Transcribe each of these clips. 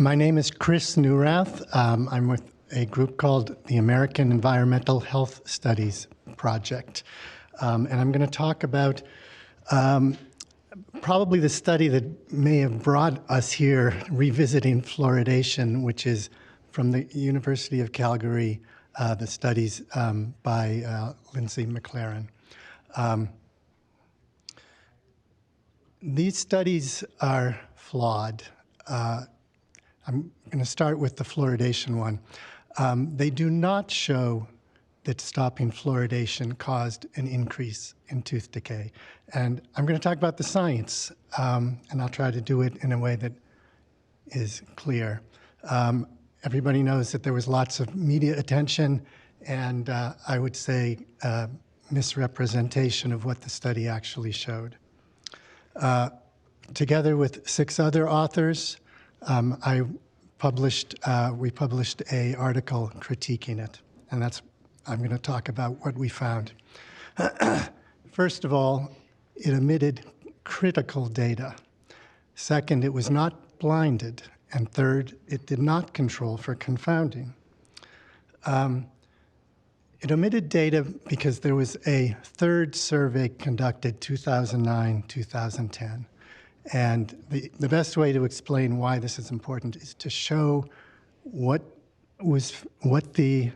My name is Chris Neurath. I'm with a group called the American Environmental Health Studies Project. And I'm going to talk about probably the study that may have brought us here, revisiting fluoridation, which is from the University of Calgary, the studies by Lindsay McLaren. These studies are flawed. I'm going to start with the fluoridation one. They do not show that stopping fluoridation caused an increase in tooth decay. And I'm going to talk about the science, and I'll try to do it in a way that is clear. Everybody knows that there was lots of media attention and I would say misrepresentation of what the study actually showed. Together with 6 other authors, we published an article critiquing it, and I'm going to talk about what we found. First of all, it omitted critical data. Second, it was not blinded. And third, it did not control for confounding. It omitted data because there was a third survey conducted 2009-2010. And the best way to explain why this is important is to show what the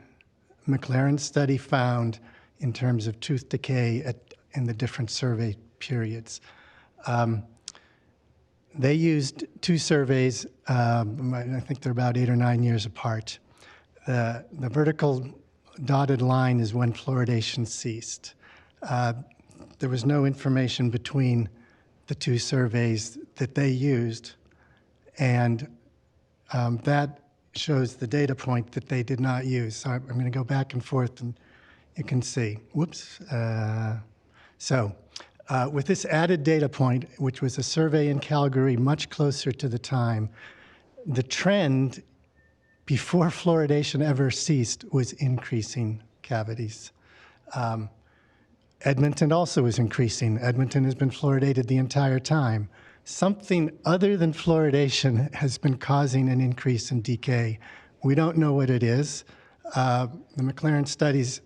McLaren study found in terms of tooth decay in the different survey periods. They used 2 surveys, I think they're about 8 or 9 years apart. The vertical dotted line is when fluoridation ceased. There was no information between the 2 surveys that they used, and that shows the data point that they did not use. So I'm going to go back and forth, and you can see. Whoops. With this added data point, which was a survey in Calgary much closer to the time, the trend before fluoridation ever ceased was increasing cavities. Edmonton also is increasing. Edmonton has been fluoridated the entire time. Something other than fluoridation has been causing an increase in decay. We don't know what it is. The McLaren studies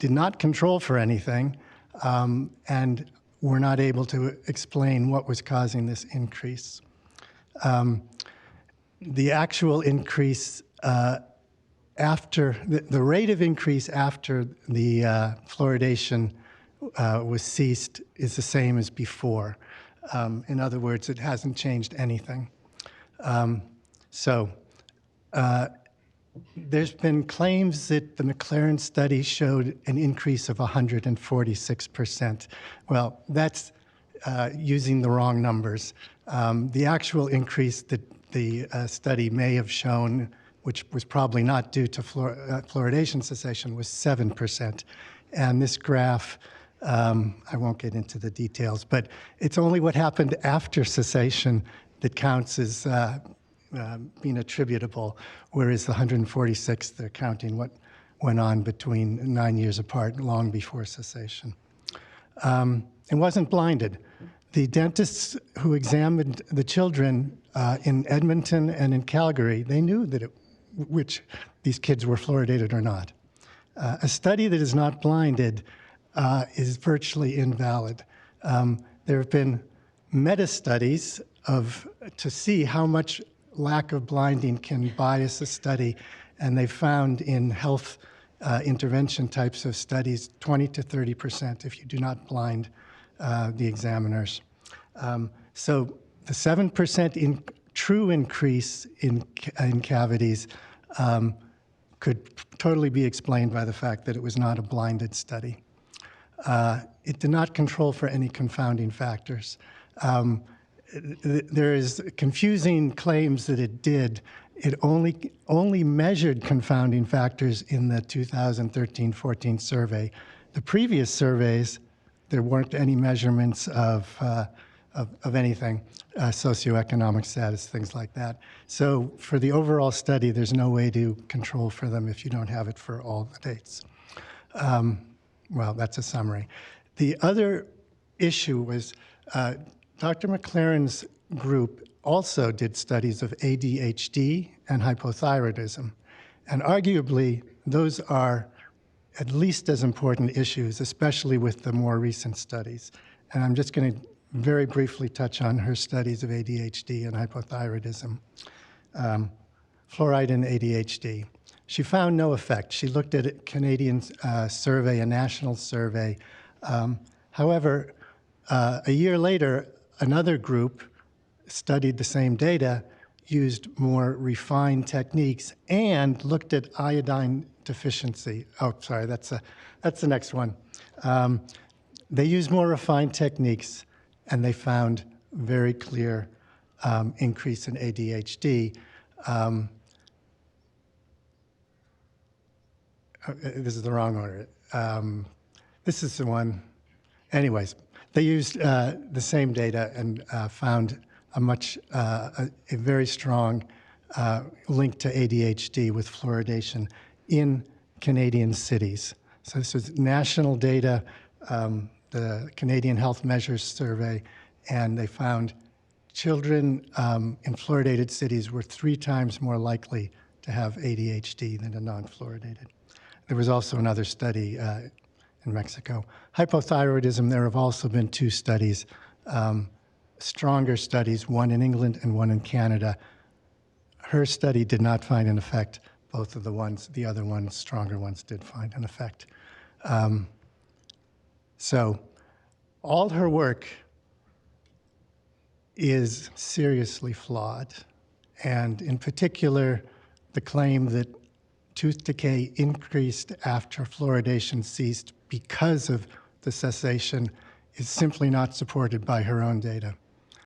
did not control for anything, and we're not able to explain what was causing this increase. The actual increase the rate of increase after the fluoridation was ceased is the same as before. In other words, it hasn't changed anything. There's been claims that the McLaren study showed an increase of 146%. Well, that's using the wrong numbers. The actual increase that the study may have shown, which was probably not due to fluoridation cessation, was 7%. And this graph, I won't get into the details, but it's only what happened after cessation that counts as being attributable, whereas the 146, they're counting what went on between 9 years apart, long before cessation. It wasn't blinded. The dentists who examined the children in Edmonton and in Calgary, they knew that which these kids were fluoridated or not. A study that is not blinded is virtually invalid. There have been meta-studies to see how much lack of blinding can bias a study, and they found in health intervention types of studies 20 to 30% if you do not blind the examiners. So the 7% true increase in cavities could totally be explained by the fact that it was not a blinded study. It did not control for any confounding factors. There is confusing claims that it did. It only measured confounding factors in the 2013-14 survey. The previous surveys, there weren't any measurements of anything, socioeconomic status, things like that. So for the overall study, there's no way to control for them if you don't have it for all the dates. Well, that's a summary. The other issue was Dr. McLaren's group also did studies of ADHD and hypothyroidism. And arguably, those are at least as important issues, especially with the more recent studies. And I'm just going to very briefly touch on her studies of ADHD and hypothyroidism. Fluoride and ADHD. She found no effect. She looked at a Canadian survey, a national survey. However, a year later, another group studied the same data, used more refined techniques, and looked at iodine deficiency. Oh, sorry, that's the next one. They used more refined techniques, and they found very clear increase in ADHD. This is the wrong order. This is the one. Anyways, they used the same data and found a very strong link to ADHD with fluoridation in Canadian cities. So this was national data, the Canadian Health Measures Survey, and they found children in fluoridated cities were 3 times more likely to have ADHD than the non-fluoridated. There was also another study in Mexico. Hypothyroidism, there have also been 2 studies, stronger studies, one in England and one in Canada. Her study did not find an effect. Both of the other ones, stronger ones, did find an effect. So all her work is seriously flawed. And in particular, the claim that tooth decay increased after fluoridation ceased because of the cessation is simply not supported by her own data.